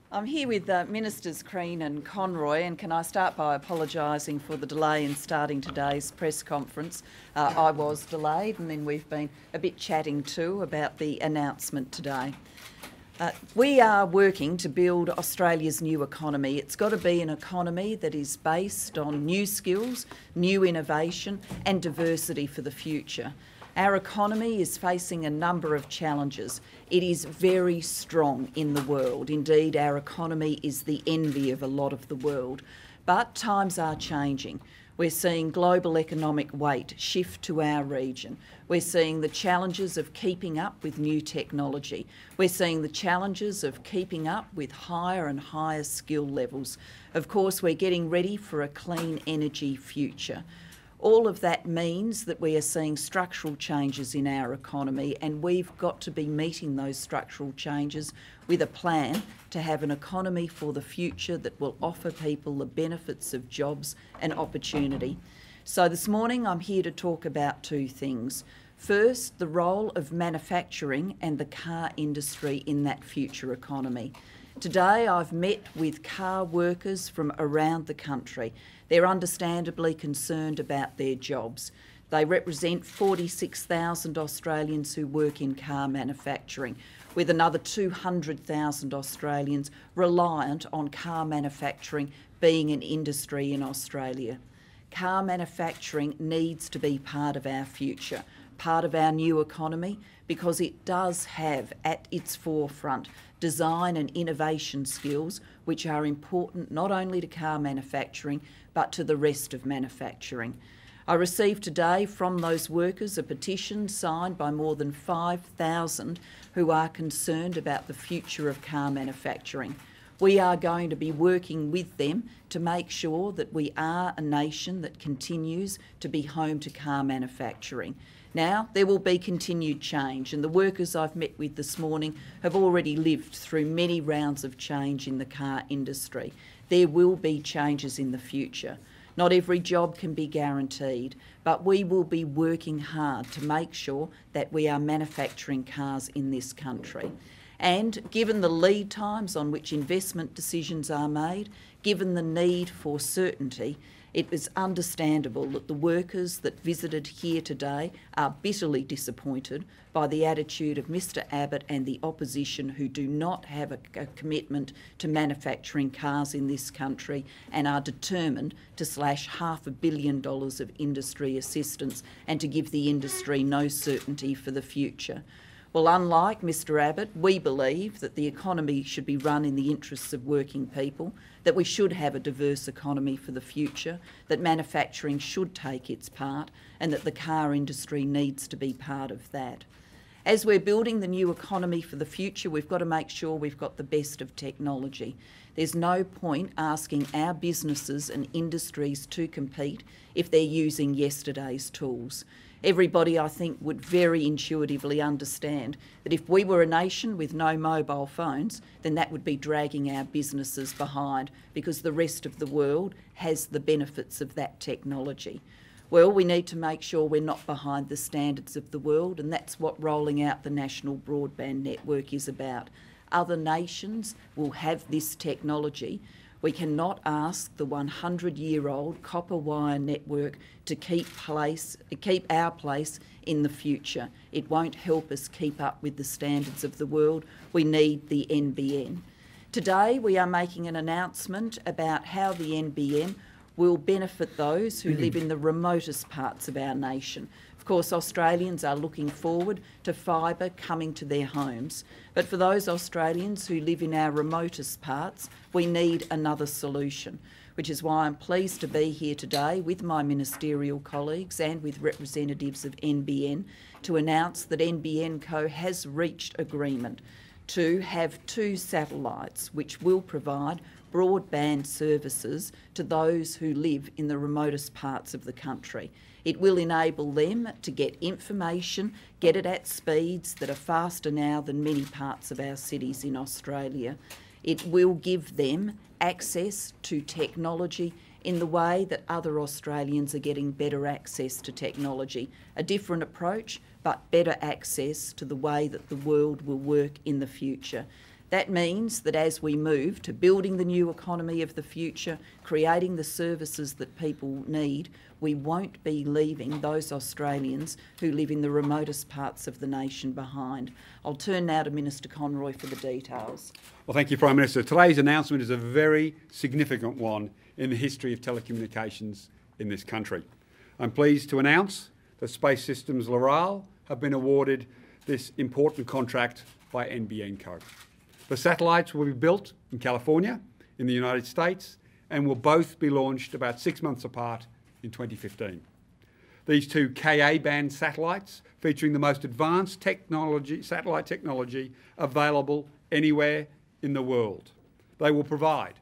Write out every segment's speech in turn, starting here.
I'm here with Ministers Crean and Conroy, and can I start by apologising for the delay in starting today's press conference. I was delayed, and then we've been a bit chatting too about the announcement today. We are working to build Australia's new economy. It's got to be an economy that is based on new skills, new innovation and diversity for the future. Our economy is facing a number of challenges. It is very strong in the world. Indeed, our economy is the envy of a lot of the world. But times are changing. We're seeing global economic weight shift to our region. We're seeing the challenges of keeping up with new technology. We're seeing the challenges of keeping up with higher and higher skill levels. Of course, we're getting ready for a clean energy future. All of that means that we are seeing structural changes in our economy, and we've got to be meeting those structural changes with a plan to have an economy for the future that will offer people the benefits of jobs and opportunity. So this morning I'm here to talk about two things. First, the role of manufacturing and the car industry in that future economy. Today I've met with car workers from around the country. They're understandably concerned about their jobs. They represent 46,000 Australians who work in car manufacturing, with another 200,000 Australians reliant on car manufacturing being an industry in Australia. Car manufacturing needs to be part of our future, part of our new economy, because it does have at its forefront design and innovation skills which are important not only to car manufacturing but to the rest of manufacturing. I received today from those workers a petition signed by more than 5,000 who are concerned about the future of car manufacturing. We are going to be working with them to make sure that we are a nation that continues to be home to car manufacturing. Now, there will be continued change, and the workers I've met with this morning have already lived through many rounds of change in the car industry. There will be changes in the future. Not every job can be guaranteed, but we will be working hard to make sure that we are manufacturing cars in this country. And given the lead times on which investment decisions are made, given the need for certainty, it is understandable that the workers that visited here today are bitterly disappointed by the attitude of Mr Abbott and the opposition, who do not have a commitment to manufacturing cars in this country and are determined to slash $500 million of industry assistance and to give the industry no certainty for the future. Well, unlike Mr Abbott, we believe that the economy should be run in the interests of working people, that we should have a diverse economy for the future, that manufacturing should take its part, and that the car industry needs to be part of that. As we're building the new economy for the future, we've got to make sure we've got the best of technology. There's no point asking our businesses and industries to compete if they're using yesterday's tools. Everybody, I think, would very intuitively understand that if we were a nation with no mobile phones, then that would be dragging our businesses behind, because the rest of the world has the benefits of that technology. Well, we need to make sure we're not behind the standards of the world, and that's what rolling out the national broadband network is about. Other nations will have this technology. We cannot ask the 100-year-old copper wire network to keep our place in the future. It won't help us keep up with the standards of the world. We need the NBN. Today we are making an announcement about how the NBN will benefit those who live in the remotest parts of our nation. Of course, Australians are looking forward to fibre coming to their homes. But for those Australians who live in our remotest parts, we need another solution, which is why I'm pleased to be here today with my ministerial colleagues and with representatives of NBN to announce that NBN Co has reached agreement to have 2 satellites which will provide broadband services to those who live in the remotest parts of the country. It will enable them to get information, get it at speeds that are faster now than many parts of our cities in Australia. It will give them access to technology in the way that other Australians are getting better access to technology. A different approach, but better access to the way that the world will work in the future. That means that as we move to building the new economy of the future, creating the services that people need, we won't be leaving those Australians who live in the remotest parts of the nation behind. I'll turn now to Minister Conroy for the details. Well, thank you, Prime Minister. Today's announcement is a very significant one in the history of telecommunications in this country. I'm pleased to announce that Space Systems Loral have been awarded this important contract by NBN Co. The satellites will be built in California, in the United States, and will both be launched about 6 months apart in 2015. These two Ka-band satellites, featuring the most advanced satellite technology available anywhere in the world. They will provide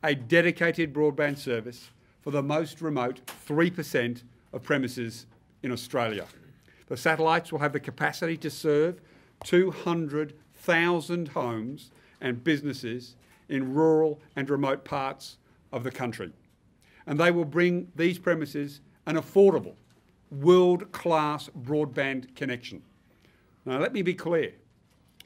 a dedicated broadband service for the most remote 3% of premises in Australia. The satellites will have the capacity to serve 200,000 homes and businesses in rural and remote parts of the country. And they will bring these premises an affordable, world-class broadband connection. Now, let me be clear.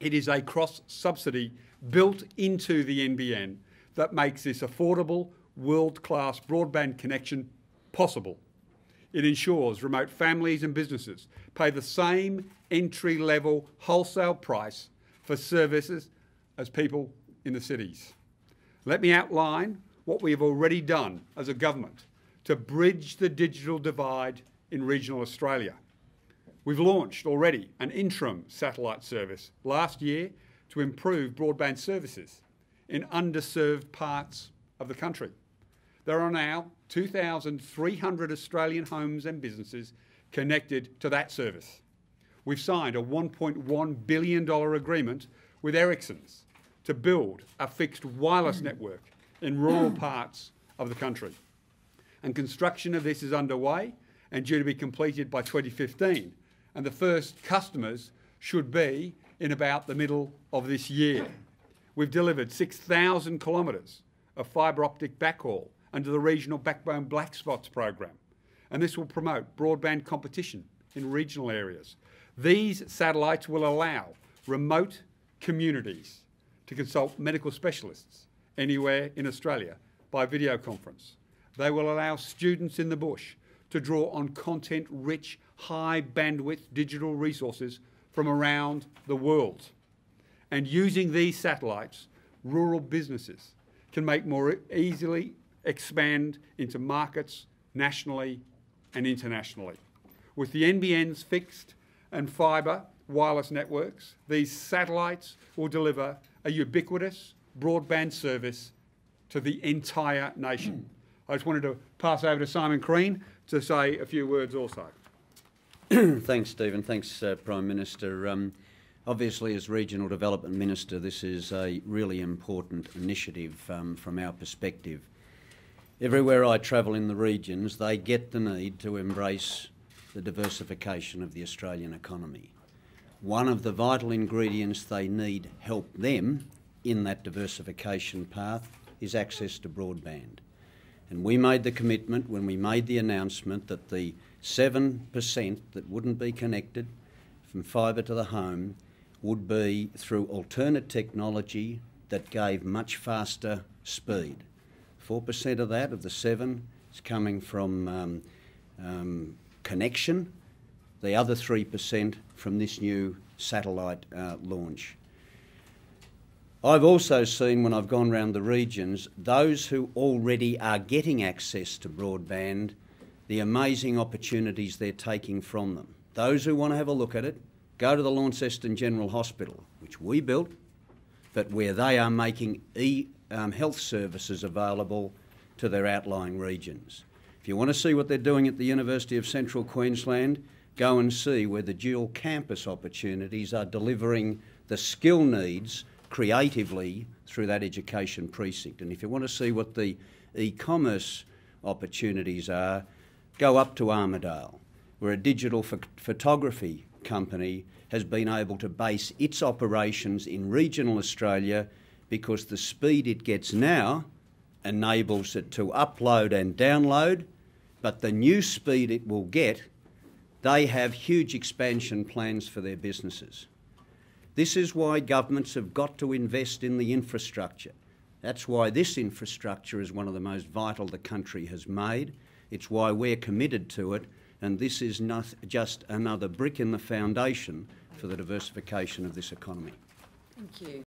It is a cross-subsidy built into the NBN that makes this affordable, world-class broadband connection possible. It ensures remote families and businesses pay the same entry-level wholesale price for services as people in the cities. Let me outline what we have already done as a government to bridge the digital divide in regional Australia. We've launched already an interim satellite service last year to improve broadband services in underserved parts of the country. There are now 2,300 Australian homes and businesses connected to that service. We've signed a $1.1 billion agreement with Ericsson's to build a fixed wireless network in rural parts of the country. And construction of this is underway and due to be completed by 2015. And the first customers should be in about the middle of this year. We've delivered 6,000 kilometres of fibre optic backhaul under the Regional Backbone Black Spots program. And this will promote broadband competition in regional areas. These satellites will allow remote communities to consult medical specialists anywhere in Australia by video conference. They will allow students in the bush to draw on content-rich, high-bandwidth digital resources from around the world. And using these satellites, rural businesses can more easily expand into markets nationally and internationally. With the NBN's fixed and fibre wireless networks, these satellites will deliver a ubiquitous broadband service to the entire nation. I just wanted to pass over to Simon Crean to say a few words also. Thanks, Stephen. Thanks, Prime Minister. Obviously, as Regional Development Minister, this is a really important initiative from our perspective. Everywhere I travel in the regions, they get the need to embrace the diversification of the Australian economy. One of the vital ingredients they need help them in that diversification path is access to broadband. And we made the commitment when we made the announcement that the 7% that wouldn't be connected from fibre to the home would be through alternate technology that gave much faster speed. 4% of that, of the 7, is coming from connection. The other 3% from this new satellite launch. I've also seen, when I've gone around the regions, those who already are getting access to broadband, the amazing opportunities they're taking from them. Those who want to have a look at it, go to the Launceston General Hospital, which we built, but where they are making health services available to their outlying regions. If you want to see what they're doing at the University of Central Queensland, go and see where the dual campus opportunities are delivering the skill needs creatively through that education precinct. And if you want to see what the e-commerce opportunities are, go up to Armidale, where a digital photography company has been able to base its operations in regional Australia because the speed it gets now enables it to upload and download, but the new speed it will get, they have huge expansion plans for their businesses. This is why governments have got to invest in the infrastructure. That's why this infrastructure is one of the most vital the country has made. It's why we're committed to it, and this is not just another brick in the foundation for the diversification of this economy. Thank you.